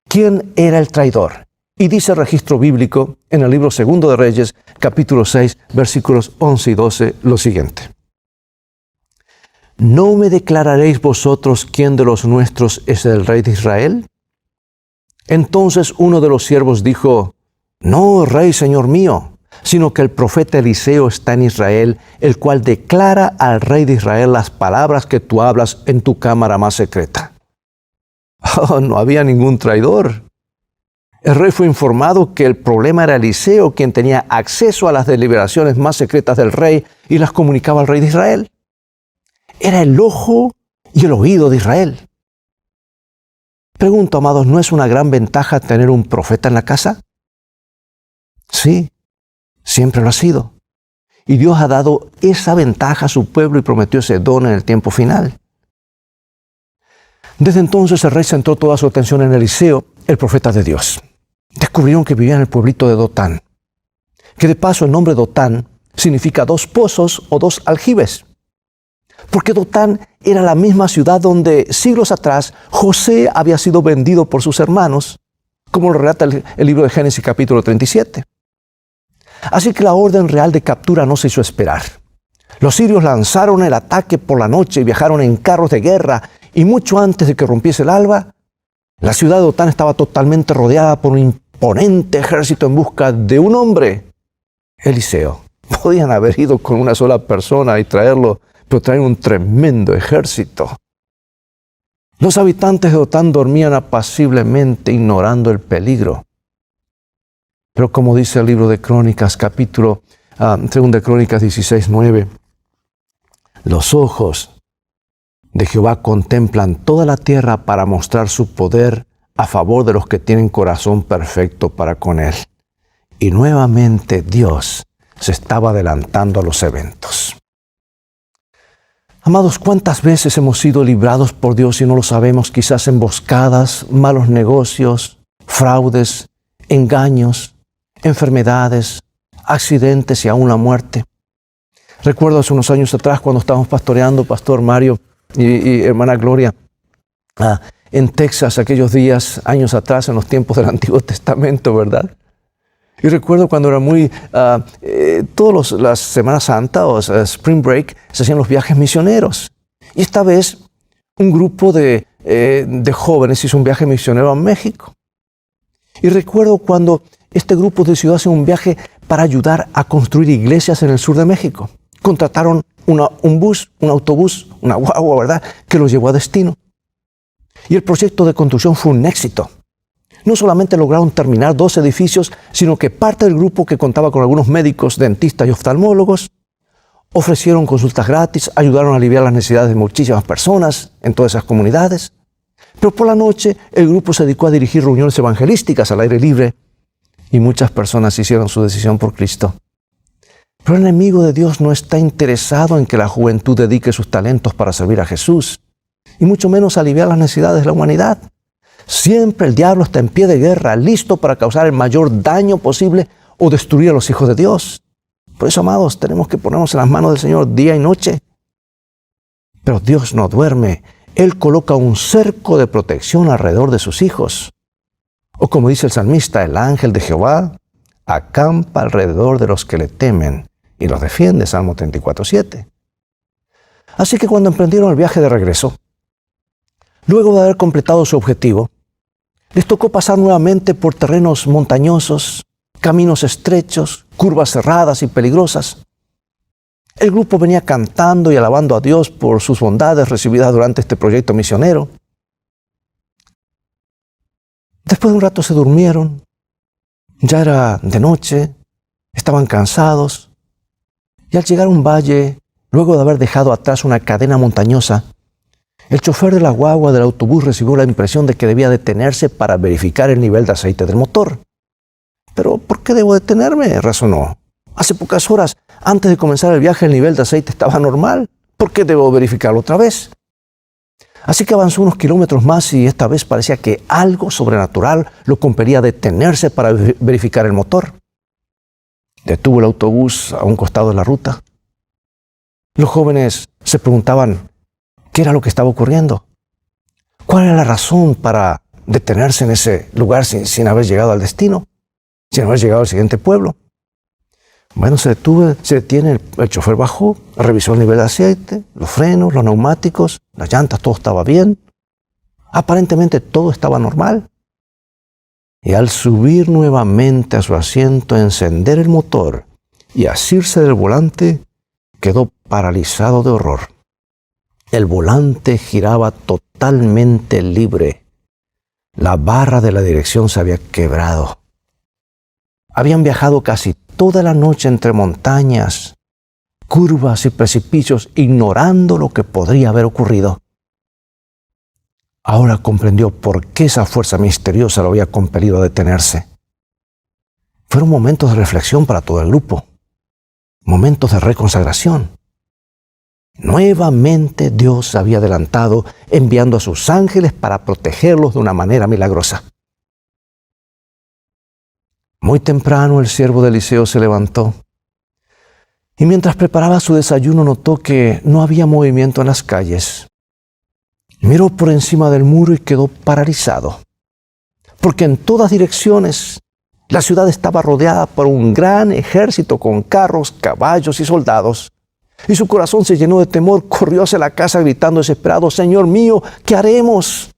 quién era el traidor. Y dice el registro bíblico en el libro 2 de Reyes, capítulo 6, versículos 11 y 12, lo siguiente. ¿No me declararéis vosotros quién de los nuestros es el rey de Israel? Entonces uno de los siervos dijo, no, rey, señor mío, sino que el profeta Eliseo está en Israel, el cual declara al rey de Israel las palabras que tú hablas en tu cámara más secreta. Oh, no había ningún traidor. El rey fue informado que el problema era Eliseo, quien tenía acceso a las deliberaciones más secretas del rey y las comunicaba al rey de Israel. Era el ojo y el oído de Israel. Pregunto, amados, ¿no es una gran ventaja tener un profeta en la casa? Sí, siempre lo ha sido. Y Dios ha dado esa ventaja a su pueblo y prometió ese don en el tiempo final. Desde entonces el rey centró toda su atención en Eliseo, el profeta de Dios. Descubrieron que vivía en el pueblito de Dotán, que de paso el nombre Dotán significa 2 pozos o 2 aljibes, porque Dotán era la misma ciudad donde siglos atrás José había sido vendido por sus hermanos, como lo relata el libro de Génesis capítulo 37. Así que la orden real de captura no se hizo esperar. Los sirios lanzaron el ataque por la noche y viajaron en carros de guerra y mucho antes de que rompiese el alba, la ciudad de Dotán estaba totalmente rodeada por un imponente ejército en busca de un hombre, Eliseo. Podían haber ido con una sola persona y traerlo, pero traer un tremendo ejército. Los habitantes de Dotán dormían apaciblemente, ignorando el peligro. Pero como dice el libro de Crónicas, capítulo 2 de Crónicas 16:9, los ojos de Jehová contemplan toda la tierra para mostrar su poder a favor de los que tienen corazón perfecto para con Él. Y nuevamente Dios se estaba adelantando a los eventos. Amados, ¿cuántas veces hemos sido librados por Dios y no lo sabemos? Quizás emboscadas, malos negocios, fraudes, engaños, enfermedades, accidentes y aún la muerte. Recuerdo hace unos años atrás cuando estábamos pastoreando, Pastor Mario y hermana Gloria, en Texas, aquellos días, años atrás, en los tiempos del Antiguo Testamento, ¿verdad? Y recuerdo cuando era todas las Semanas Santa o Spring Break, se hacían los viajes misioneros. Y esta vez un grupo de jóvenes hizo un viaje misionero a México. Y recuerdo cuando este grupo decidió hacer un viaje para ayudar a construir iglesias en el sur de México. Contrataron un autobús, una guagua, ¿verdad?, que los llevó a destino. Y el proyecto de construcción fue un éxito. No solamente lograron terminar 2 edificios, sino que parte del grupo, que contaba con algunos médicos, dentistas y oftalmólogos, ofrecieron consultas gratis, ayudaron a aliviar las necesidades de muchísimas personas en todas esas comunidades. Pero por la noche el grupo se dedicó a dirigir reuniones evangelísticas al aire libre y muchas personas hicieron su decisión por Cristo. Pero el enemigo de Dios no está interesado en que la juventud dedique sus talentos para servir a Jesús, y mucho menos aliviar las necesidades de la humanidad. Siempre el diablo está en pie de guerra, listo para causar el mayor daño posible o destruir a los hijos de Dios. Por eso, amados, tenemos que ponernos en las manos del Señor día y noche. Pero Dios no duerme. Él coloca un cerco de protección alrededor de sus hijos. O como dice el salmista, el ángel de Jehová acampa alrededor de los que le temen y los defiende, Salmo 34:7. Así que cuando emprendieron el viaje de regreso, luego de haber completado su objetivo, les tocó pasar nuevamente por terrenos montañosos, caminos estrechos, curvas cerradas y peligrosas. El grupo venía cantando y alabando a Dios por sus bondades recibidas durante este proyecto misionero. Después de un rato se durmieron, ya era de noche, estaban cansados, y al llegar a un valle, luego de haber dejado atrás una cadena montañosa, el chofer de la guagua del autobús recibió la impresión de que debía detenerse para verificar el nivel de aceite del motor. ¿Pero por qué debo detenerme?, razonó. Hace pocas horas, antes de comenzar el viaje, el nivel de aceite estaba normal. ¿Por qué debo verificarlo otra vez? Así que avanzó unos kilómetros más y esta vez parecía que algo sobrenatural lo compelía a detenerse para verificar el motor. Detuvo el autobús a un costado de la ruta. Los jóvenes se preguntaban qué era lo que estaba ocurriendo. ¿Cuál era la razón para detenerse en ese lugar sin haber llegado al destino? Sin haber llegado al siguiente pueblo. Bueno, se detiene, el chofer bajó, revisó el nivel de aceite, los frenos, los neumáticos, las llantas, todo estaba bien. Aparentemente todo estaba normal. Y al subir nuevamente a su asiento, encender el motor y asirse del volante, quedó paralizado de horror. El volante giraba totalmente libre. La barra de la dirección se había quebrado. Habían viajado casi toda la noche entre montañas, curvas y precipicios, ignorando lo que podría haber ocurrido. Ahora comprendió por qué esa fuerza misteriosa lo había compelido a detenerse. Fueron momentos de reflexión para todo el grupo, momentos de reconsagración. Nuevamente Dios se había adelantado, enviando a sus ángeles para protegerlos de una manera milagrosa. Muy temprano el siervo de Eliseo se levantó y mientras preparaba su desayuno notó que no había movimiento en las calles. Miró por encima del muro y quedó paralizado, porque en todas direcciones la ciudad estaba rodeada por un gran ejército con carros, caballos y soldados. Y su corazón se llenó de temor, corrió hacia la casa gritando desesperado, Señor mío, ¿qué haremos?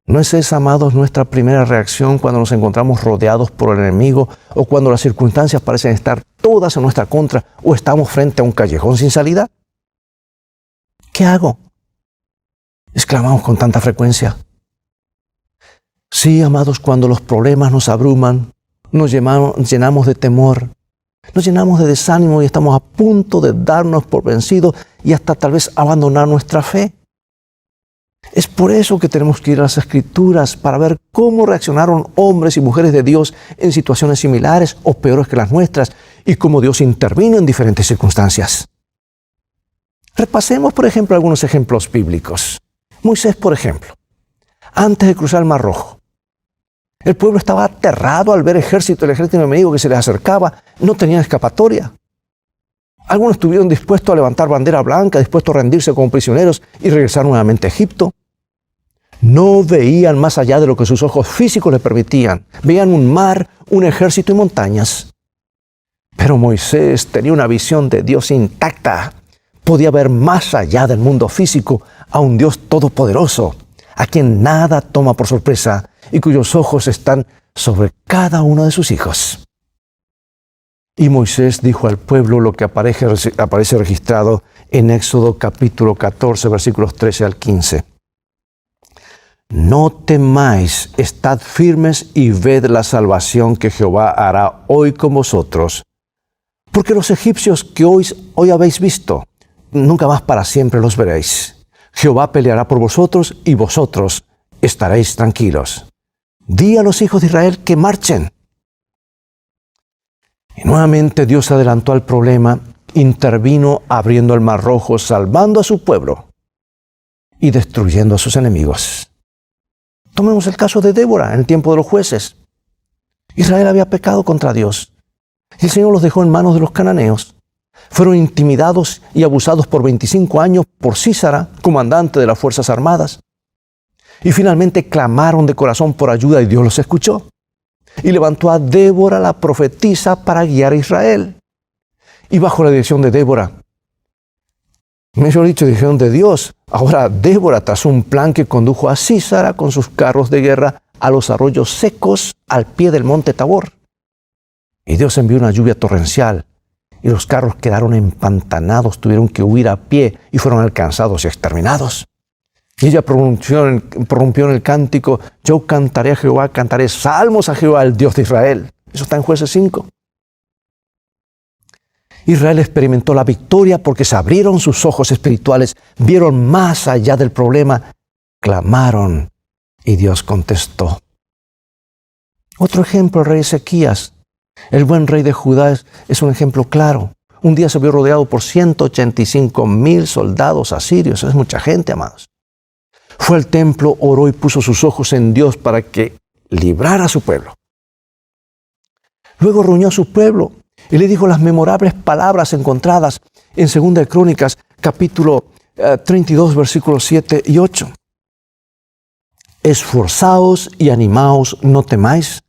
¿No es esa, amados, nuestra primera reacción cuando nos encontramos rodeados por el enemigo o cuando las circunstancias parecen estar todas en nuestra contra o estamos frente a un callejón sin salida? ¿Qué hago? Exclamamos con tanta frecuencia. Sí, amados, cuando los problemas nos abruman, nos llenamos de temor, nos llenamos de desánimo y estamos a punto de darnos por vencidos y hasta tal vez abandonar nuestra fe. Es por eso que tenemos que ir a las Escrituras para ver cómo reaccionaron hombres y mujeres de Dios en situaciones similares o peores que las nuestras y cómo Dios intervino en diferentes circunstancias. Repasemos, por ejemplo, algunos ejemplos bíblicos. Moisés, por ejemplo, antes de cruzar el Mar Rojo, el pueblo estaba aterrado al ver el ejército enemigo que se les acercaba, no tenían escapatoria. Algunos estuvieron dispuestos a levantar bandera blanca, dispuestos a rendirse como prisioneros y regresar nuevamente a Egipto. No veían más allá de lo que sus ojos físicos les permitían. Veían un mar, un ejército y montañas. Pero Moisés tenía una visión de Dios intacta. Podía ver más allá del mundo físico a un Dios todopoderoso, a quien nada toma por sorpresa y cuyos ojos están sobre cada uno de sus hijos. Y Moisés dijo al pueblo lo que aparece registrado en Éxodo capítulo 14, versículos 13 al 15. No temáis, estad firmes y ved la salvación que Jehová hará hoy con vosotros. Porque los egipcios que hoy habéis visto, nunca más para siempre los veréis. Jehová peleará por vosotros y vosotros estaréis tranquilos. Di a los hijos de Israel que marchen. Y nuevamente Dios adelantó al problema, intervino abriendo el Mar Rojo, salvando a su pueblo y destruyendo a sus enemigos. Tomemos el caso de Débora en el tiempo de los jueces. Israel había pecado contra Dios. El Señor los dejó en manos de los cananeos. Fueron intimidados y abusados por 25 años por Sísara, comandante de las Fuerzas Armadas. Y finalmente clamaron de corazón por ayuda y Dios los escuchó. Y levantó a Débora, la profetisa, para guiar a Israel. Y bajo la dirección de Débora, mejor dicho, dirección de Dios, ahora Débora trazó un plan que condujo a Sísara con sus carros de guerra a los arroyos secos al pie del monte Tabor. Y Dios envió una lluvia torrencial y los carros quedaron empantanados, tuvieron que huir a pie y fueron alcanzados y exterminados. Y ella prorrumpió en el cántico, yo cantaré a Jehová, cantaré salmos a Jehová, el Dios de Israel. Eso está en Jueces 5. Israel experimentó la victoria porque se abrieron sus ojos espirituales, vieron más allá del problema, clamaron y Dios contestó. Otro ejemplo, el rey Ezequías. El buen rey de Judá es un ejemplo claro. Un día se vio rodeado por 185,000 soldados asirios. Es mucha gente, amados. Fue al templo, oró y puso sus ojos en Dios para que librara a su pueblo. Luego reunió a su pueblo y le dijo las memorables palabras encontradas en 2 de Crónicas, capítulo 32, versículos 7 y 8. Esforzaos y animaos, no temáis,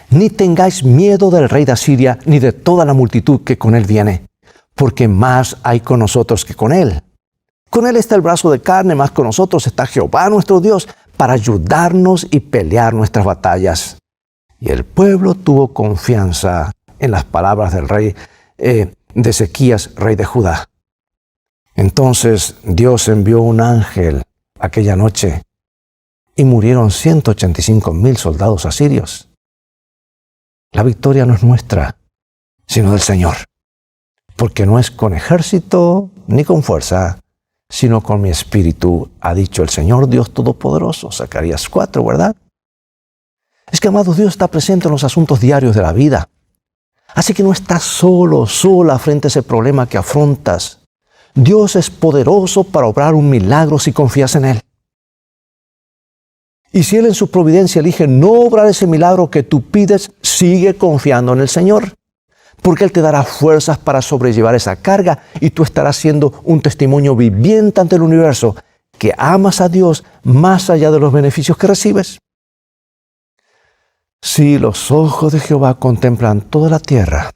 ni tengáis miedo del rey de Asiria, ni de toda la multitud que con él viene, porque más hay con nosotros que con él. Con él está el brazo de carne, más con nosotros está Jehová nuestro Dios, para ayudarnos y pelear nuestras batallas. Y el pueblo tuvo confianza en las palabras del rey de Ezequías, rey de Judá. Entonces Dios envió un ángel aquella noche y murieron 185,000 soldados asirios. La victoria no es nuestra, sino del Señor, porque no es con ejército ni con fuerza, sino con mi espíritu, ha dicho el Señor Dios Todopoderoso. Zacarías 4, ¿verdad? Es que, amados, Dios está presente en los asuntos diarios de la vida. Así que no estás sola frente a ese problema que afrontas. Dios es poderoso para obrar un milagro si confías en Él. Y si Él en su providencia elige no obrar ese milagro que tú pides, sigue confiando en el Señor. Porque Él te dará fuerzas para sobrellevar esa carga y tú estarás siendo un testimonio viviente ante el universo que amas a Dios más allá de los beneficios que recibes. Sí, los ojos de Jehová contemplan toda la tierra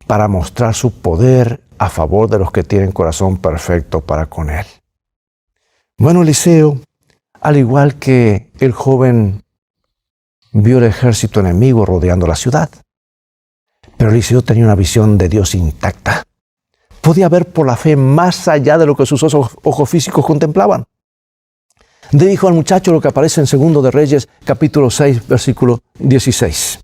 para mostrar su poder a favor de los que tienen corazón perfecto para con Él. Bueno, Eliseo, al igual que el joven, vio el ejército enemigo rodeando la ciudad. Pero Eliseo tenía una visión de Dios intacta. Podía ver por la fe más allá de lo que sus ojos físicos contemplaban. Dijo al muchacho lo que aparece en 2 de Reyes, capítulo 6, versículo 16.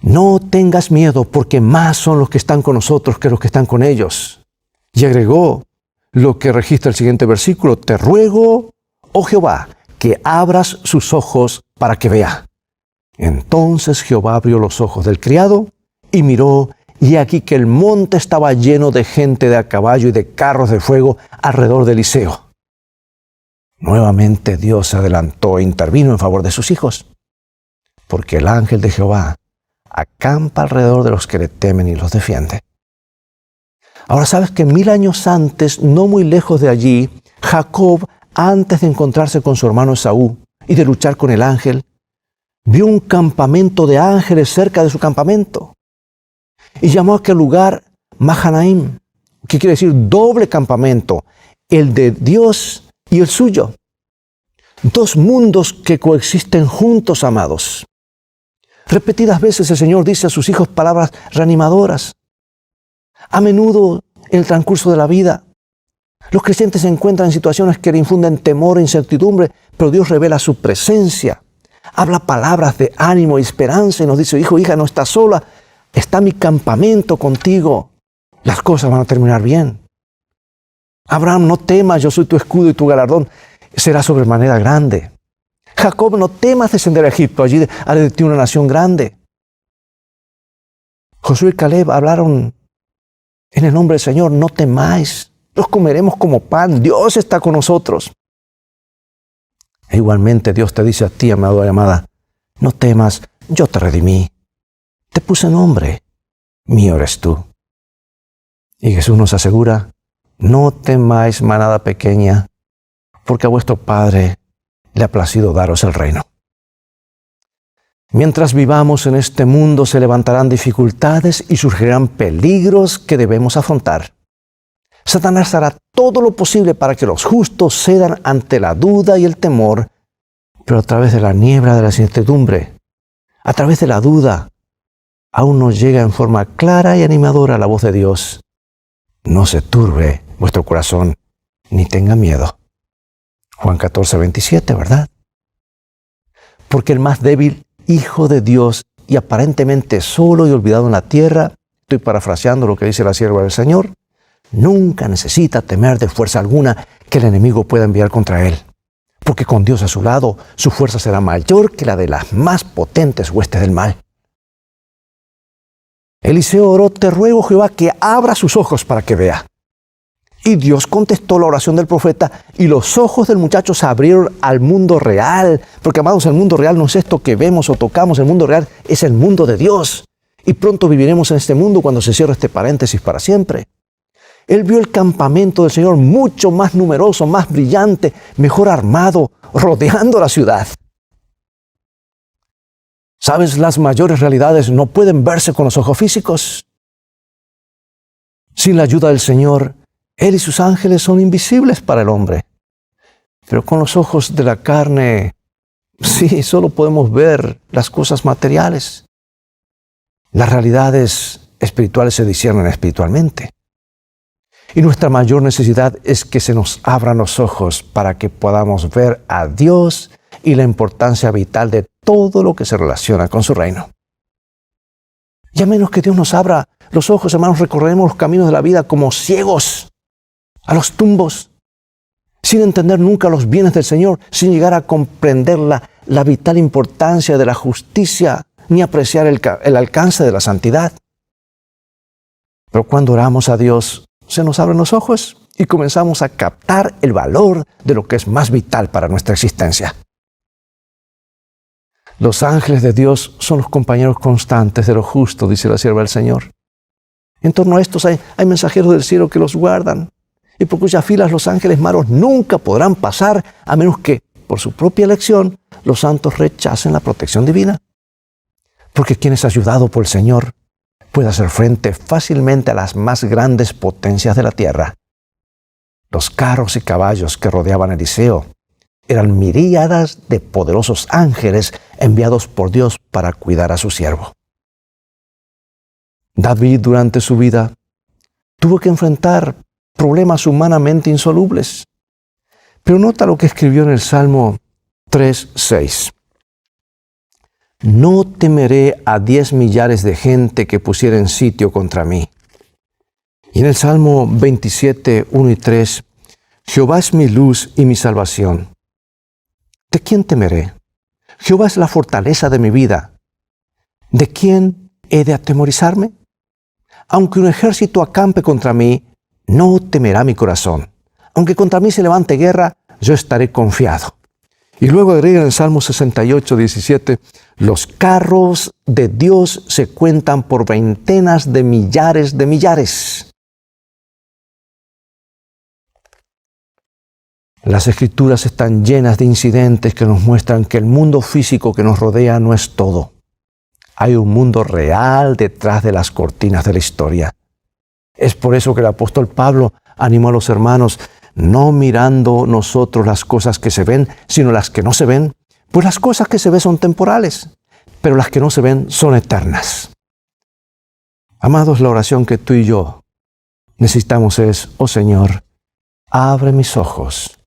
No tengas miedo, porque más son los que están con nosotros que los que están con ellos. Y agregó lo que registra el siguiente versículo: te ruego, oh Jehová, que abras sus ojos para que vea. Entonces Jehová abrió los ojos del criado y miró, y aquí que el monte estaba lleno de gente de a caballo y de carros de fuego alrededor de Eliseo. Nuevamente Dios se adelantó e intervino en favor de sus hijos, porque el ángel de Jehová acampa alrededor de los que le temen y los defiende. Ahora sabes que 1000 años antes, no muy lejos de allí, Jacob, antes de encontrarse con su hermano Esaú y de luchar con el ángel, vio un campamento de ángeles cerca de su campamento y llamó a aquel lugar Mahanaim, que quiere decir doble campamento, el de Dios y el suyo. Dos mundos que coexisten juntos, amados. Repetidas veces el Señor dice a sus hijos palabras reanimadoras. A menudo, en el transcurso de la vida, los creyentes se encuentran en situaciones que le infunden temor e incertidumbre, pero Dios revela su presencia. Habla palabras de ánimo y esperanza y nos dice: hijo, hija, no estás sola, está mi campamento contigo. Las cosas van a terminar bien. Abraham, no temas, yo soy tu escudo y tu galardón será sobremanera grande. Jacob, no temas descender a Egipto, allí haré de ti una nación grande. Josué y Caleb hablaron en el nombre del Señor: no temáis, los comeremos como pan, Dios está con nosotros. E igualmente Dios te dice a ti, amado y amada: no temas, yo te redimí, te puse nombre, mío eres tú. Y Jesús nos asegura: no temáis, manada pequeña, porque a vuestro Padre le ha placido daros el reino. Mientras vivamos en este mundo se levantarán dificultades y surgirán peligros que debemos afrontar. Satanás hará todo lo posible para que los justos cedan ante la duda y el temor, pero a través de la niebla de la incertidumbre, a través de la duda, aún nos llega en forma clara y animadora la voz de Dios: no se turbe vuestro corazón, ni tenga miedo. Juan 14, 27, ¿verdad? Porque el más débil hijo de Dios y aparentemente solo y olvidado en la tierra, estoy parafraseando lo que dice la sierva del Señor, nunca necesita temer de fuerza alguna que el enemigo pueda enviar contra él. Porque con Dios a su lado, su fuerza será mayor que la de las más potentes huestes del mal. Eliseo oró: te ruego, Jehová, que abra sus ojos para que vea. Y Dios contestó la oración del profeta y los ojos del muchacho se abrieron al mundo real. Porque, amados, el mundo real no es esto que vemos o tocamos. El mundo real es el mundo de Dios. Y pronto viviremos en este mundo cuando se cierre este paréntesis para siempre. Él vio el campamento del Señor mucho más numeroso, más brillante, mejor armado, rodeando la ciudad. ¿Sabes? Las mayores realidades no pueden verse con los ojos físicos. Sin la ayuda del Señor, Él y sus ángeles son invisibles para el hombre. Pero con los ojos de la carne, sí, solo podemos ver las cosas materiales. Las realidades espirituales se disciernen espiritualmente. Y nuestra mayor necesidad es que se nos abran los ojos para que podamos ver a Dios y la importancia vital de todo lo que se relaciona con su reino. Y a menos que Dios nos abra los ojos, hermanos, recorreremos los caminos de la vida como ciegos, a los tumbos, sin entender nunca los bienes del Señor, sin llegar a comprender la vital importancia de la justicia, ni apreciar el alcance de la santidad. Pero cuando oramos a Dios, se nos abren los ojos y comenzamos a captar el valor de lo que es más vital para nuestra existencia. Los ángeles de Dios son los compañeros constantes de lo justo, dice la sierva del Señor. En torno a estos hay mensajeros del cielo que los guardan, y por cuyas filas los ángeles malos nunca podrán pasar, a menos que, por su propia elección, los santos rechacen la protección divina. Porque quien es ayudado por el Señor puede hacer frente fácilmente a las más grandes potencias de la tierra. Los carros y caballos que rodeaban a Eliseo eran miríadas de poderosos ángeles enviados por Dios para cuidar a su siervo. David, durante su vida, tuvo que enfrentar problemas humanamente insolubles. Pero nota lo que escribió en el Salmo 3:6. No temeré a 10 millares de gente que pusieren sitio contra mí. Y en el Salmo 27:1 y 3, Jehová es mi luz y mi salvación. ¿De quién temeré? Jehová es la fortaleza de mi vida. ¿De quién he de atemorizarme? Aunque un ejército acampe contra mí, no temerá mi corazón. Aunque contra mí se levante guerra, yo estaré confiado. Y luego agrega en el Salmo 68:17, los carros de Dios se cuentan por veintenas de millares de millares. Las Escrituras están llenas de incidentes que nos muestran que el mundo físico que nos rodea no es todo. Hay un mundo real detrás de las cortinas de la historia. Es por eso que el apóstol Pablo animó a los hermanos, no mirando nosotros las cosas que se ven, sino las que no se ven, pues las cosas que se ven son temporales, pero las que no se ven son eternas. Amados, la oración que tú y yo necesitamos es, oh Señor, abre mis ojos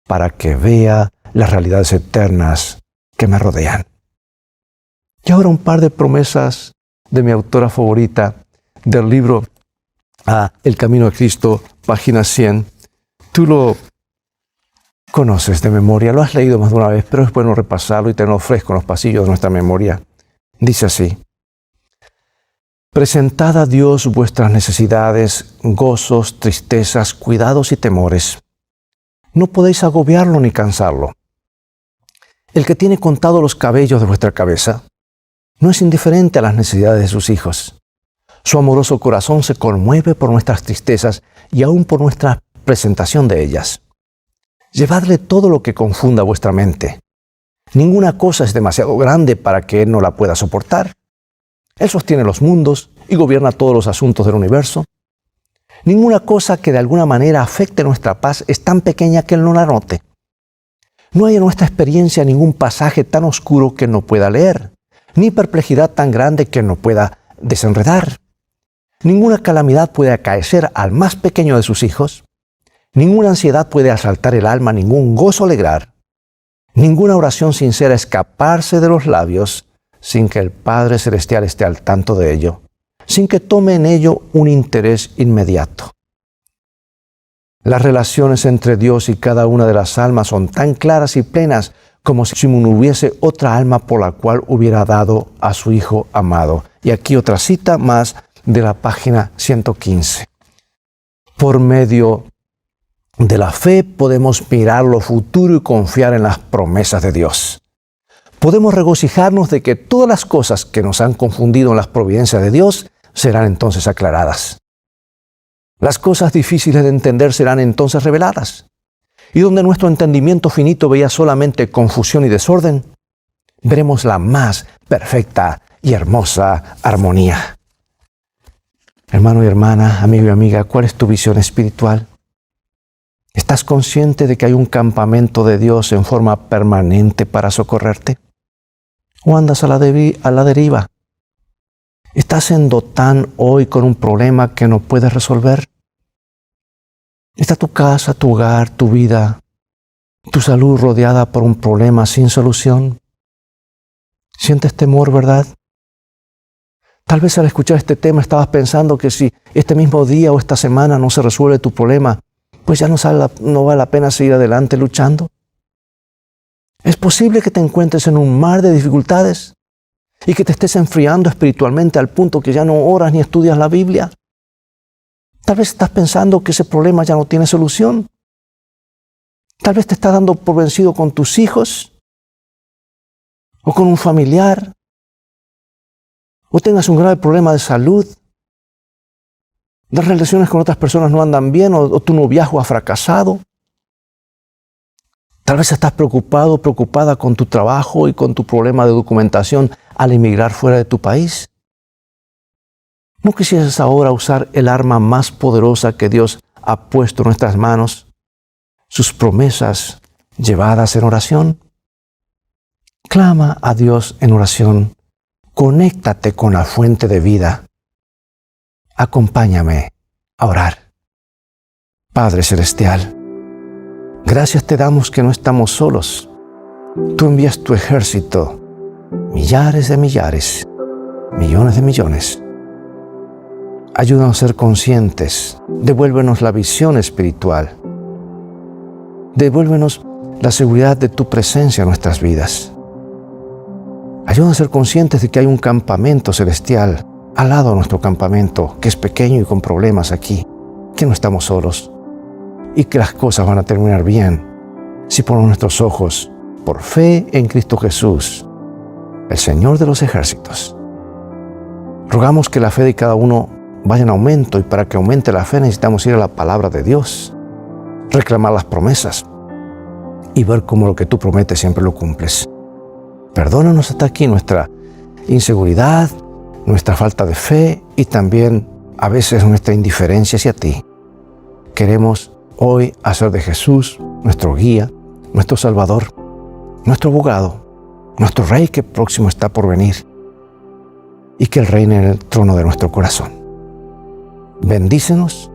para que vea las realidades eternas que me rodean. Y ahora un par de promesas de mi autora favorita del libro El Camino a Cristo, página 100. Tú lo conoces de memoria, lo has leído más de una vez, pero es bueno repasarlo y tenerlo fresco en los pasillos de nuestra memoria. Dice así: presentad a Dios vuestras necesidades, gozos, tristezas, cuidados y temores. No podéis agobiarlo ni cansarlo. El que tiene contados los cabellos de vuestra cabeza no es indiferente a las necesidades de sus hijos. Su amoroso corazón se conmueve por nuestras tristezas y aún por nuestra presentación de ellas. Llevadle todo lo que confunda vuestra mente. Ninguna cosa es demasiado grande para que Él no la pueda soportar. Él sostiene los mundos y gobierna todos los asuntos del universo. Ninguna cosa que de alguna manera afecte nuestra paz es tan pequeña que Él no la note. No hay en nuestra experiencia ningún pasaje tan oscuro que no pueda leer, ni perplejidad tan grande que no pueda desenredar. Ninguna calamidad puede acaecer al más pequeño de sus hijos. Ninguna ansiedad puede asaltar el alma, ningún gozo alegrar. Ninguna oración sincera escaparse de los labios sin que el Padre Celestial esté al tanto de ello, sin que tome en ello un interés inmediato. Las relaciones entre Dios y cada una de las almas son tan claras y plenas como si no hubiese otra alma por la cual hubiera dado a su Hijo amado. Y aquí otra cita más de la página 115. Por medio de la fe podemos mirar lo futuro y confiar en las promesas de Dios. Podemos regocijarnos de que todas las cosas que nos han confundido en las providencias de Dios serán entonces aclaradas. Las cosas difíciles de entender serán entonces reveladas. Y donde nuestro entendimiento finito veía solamente confusión y desorden, veremos la más perfecta y hermosa armonía. Hermano y hermana, amigo y amiga, ¿cuál es tu visión espiritual? ¿Estás consciente de que hay un campamento de Dios en forma permanente para socorrerte? ¿O andas a la deriva? ¿Estás en Dotán hoy con un problema que no puedes resolver? ¿Está tu casa, tu hogar, tu vida, tu salud rodeada por un problema sin solución? ¿Sientes temor, verdad? Tal vez al escuchar este tema estabas pensando que si este mismo día o esta semana no se resuelve tu problema, pues ya no vale la pena seguir adelante luchando. ¿Es posible que te encuentres en un mar de dificultades y que te estés enfriando espiritualmente al punto que ya no oras ni estudias la Biblia? Tal vez estás pensando que ese problema ya no tiene solución. Tal vez te estás dando por vencido con tus hijos o con un familiar, o tengas un grave problema de salud. Las relaciones con otras personas no andan bien o tu noviazgo ha fracasado. Tal vez estás preocupado o preocupada con tu trabajo y con tu problema de documentación al emigrar fuera de tu país. ¿No quisieras ahora usar el arma más poderosa que Dios ha puesto en nuestras manos? Sus promesas llevadas en oración. Clama a Dios en oración. Conéctate con la fuente de vida. Acompáñame a orar. Padre Celestial, gracias te damos que no estamos solos. Tú envías tu ejército, millares de millares, millones de millones. Ayúdanos a ser conscientes. Devuélvenos la visión espiritual. Devuélvenos la seguridad de tu presencia en nuestras vidas. Ayúdanos a ser conscientes de que hay un campamento celestial al lado de nuestro campamento, que es pequeño y con problemas aquí, que no estamos solos y que las cosas van a terminar bien si ponemos nuestros ojos por fe en Cristo Jesús, el Señor de los ejércitos. Rogamos que la fe de cada uno vaya en aumento, y para que aumente la fe necesitamos ir a la palabra de Dios, reclamar las promesas y ver cómo lo que tú prometes siempre lo cumples. Perdónanos hasta aquí nuestra inseguridad, nuestra falta de fe y también a veces nuestra indiferencia hacia ti. Queremos hoy hacer de Jesús nuestro guía, nuestro Salvador, nuestro abogado, nuestro Rey que próximo está por venir, y que Él reine en el trono de nuestro corazón. Bendícenos.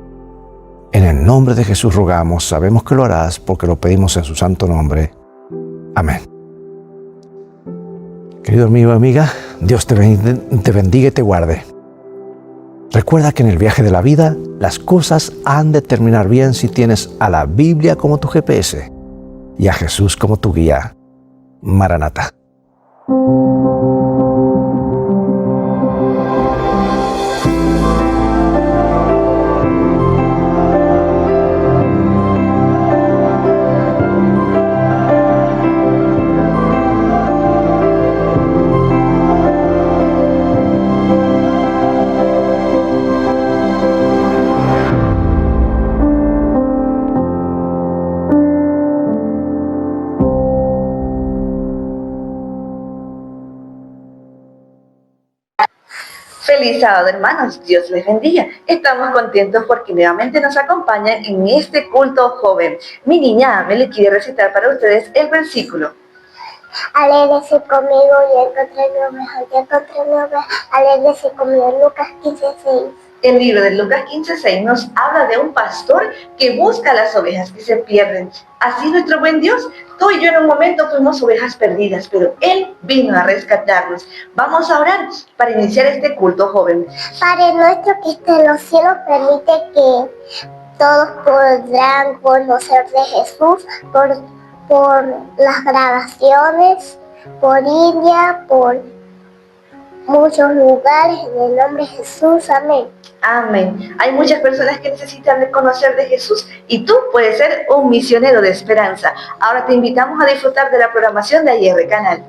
En el nombre de Jesús rogamos, sabemos que lo harás porque lo pedimos en su santo nombre. Amén. Querido amigo y amiga, Dios te bendiga y te guarde. Recuerda que en el viaje de la vida, las cosas han de terminar bien si tienes a la Biblia como tu GPS y a Jesús como tu guía. Maranata. Feliz sábado, hermanos. Dios les bendiga. Estamos contentos porque nuevamente nos acompañan en este culto joven. Mi niña Ame le quiere recitar para ustedes el versículo. Alégrese conmigo y encontré mi oveja, ya encontré mi oveja. Alégrese conmigo, Lucas 15:6. El libro de Lucas 15:6 nos habla de un pastor que busca a las ovejas que se pierden. Así nuestro buen Dios, tú y yo en un momento fuimos ovejas perdidas, pero Él vino a rescatarnos. Vamos a orar para iniciar este culto joven. Padre nuestro que está en los cielos, permite que todos podrán conocer de Jesús por las grabaciones, por India, por muchos lugares, en el nombre de Jesús, amén. Amén. Hay muchas personas que necesitan de conocer de Jesús y tú puedes ser un misionero de esperanza. Ahora te invitamos a disfrutar de la programación de IR Canal.